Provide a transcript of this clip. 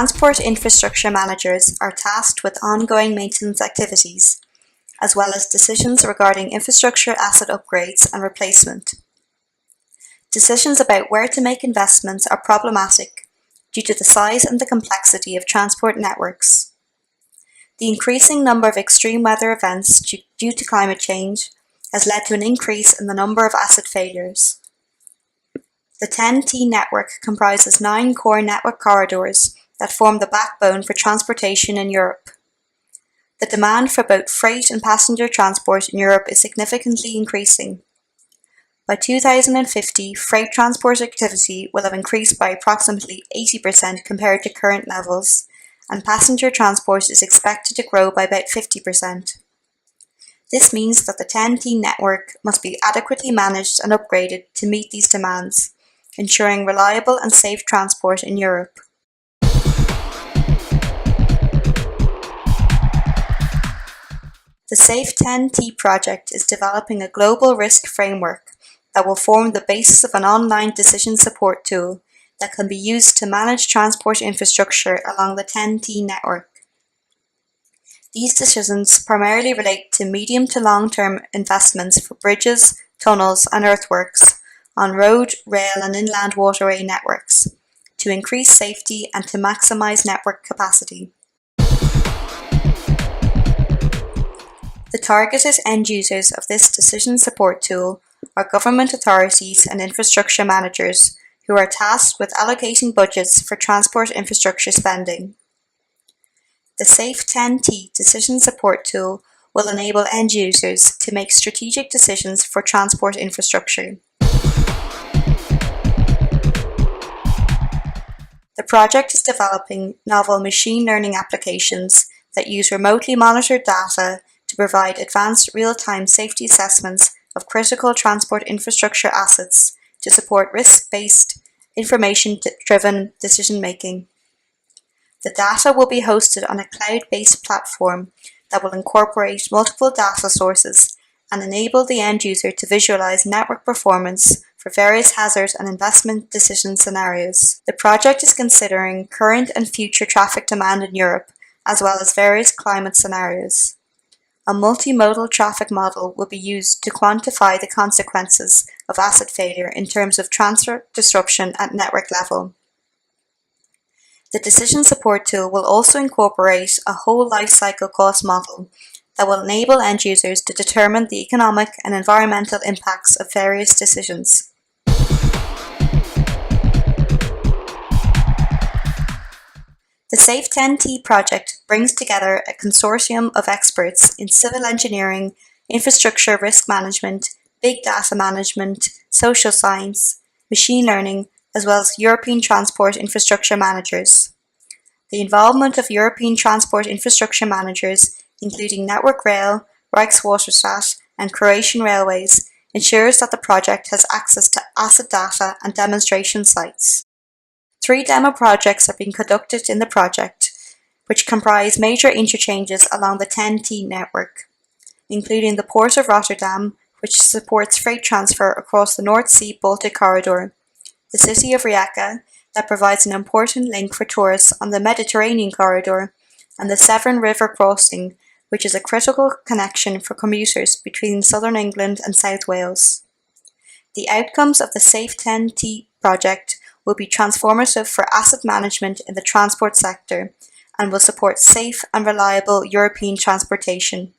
Transport infrastructure managers are tasked with ongoing maintenance activities, as well as decisions regarding infrastructure asset upgrades and replacement. Decisions about where to make investments are problematic due to the size and the complexity of transport networks. The increasing number of extreme weather events due to climate change has led to an increase in the number of asset failures. The TEN-T network comprises 9 core network corridors that form the backbone for transportation in Europe. The demand for both freight and passenger transport in Europe is significantly increasing. By 2050, freight transport activity will have increased by approximately 80% compared to current levels, and passenger transport is expected to grow by about 50%. This means that the TEN-T network must be adequately managed and upgraded to meet these demands, ensuring reliable and safe transport in Europe. The SAFE TEN-T project is developing a global risk framework that will form the basis of an online decision support tool that can be used to manage transport infrastructure along the TEN-T network. These decisions primarily relate to medium to long-term investments for bridges, tunnels and earthworks on road, rail and inland waterway networks to increase safety and to maximize network capacity. The targeted end users of this decision support tool are government authorities and infrastructure managers who are tasked with allocating budgets for transport infrastructure spending. The SAFE TEN-T decision support tool will enable end users to make strategic decisions for transport infrastructure. The project is developing novel machine learning applications that use remotely monitored data to provide advanced real-time safety assessments of critical transport infrastructure assets to support risk-based, information-driven decision-making. The data will be hosted on a cloud-based platform that will incorporate multiple data sources and enable the end user to visualize network performance for various hazard and investment decision scenarios. The project is considering current and future traffic demand in Europe, as well as various climate scenarios. A multimodal traffic model will be used to quantify the consequences of asset failure in terms of transfer disruption at network level. The decision support tool will also incorporate a whole lifecycle cost model that will enable end users to determine the economic and environmental impacts of various decisions. The SAFE TEN-T project brings together a consortium of experts in civil engineering, infrastructure risk management, big data management, social science, machine learning, as well as European transport infrastructure managers. The involvement of European transport infrastructure managers, including Network Rail, Rijkswaterstaat, and Croatian Railways, ensures that the project has access to asset data and demonstration sites. 3 demo projects are being conducted in the project, which comprise major interchanges along the TEN-T network, including the Port of Rotterdam, which supports freight transfer across the North Sea-Baltic corridor, the city of Rijeka, that provides an important link for tourists on the Mediterranean corridor, and the Severn River crossing, which is a critical connection for commuters between southern England and South Wales. The outcomes of the SAFE TEN-T project will be transformative for asset management in the transport sector and will support safe and reliable European transportation.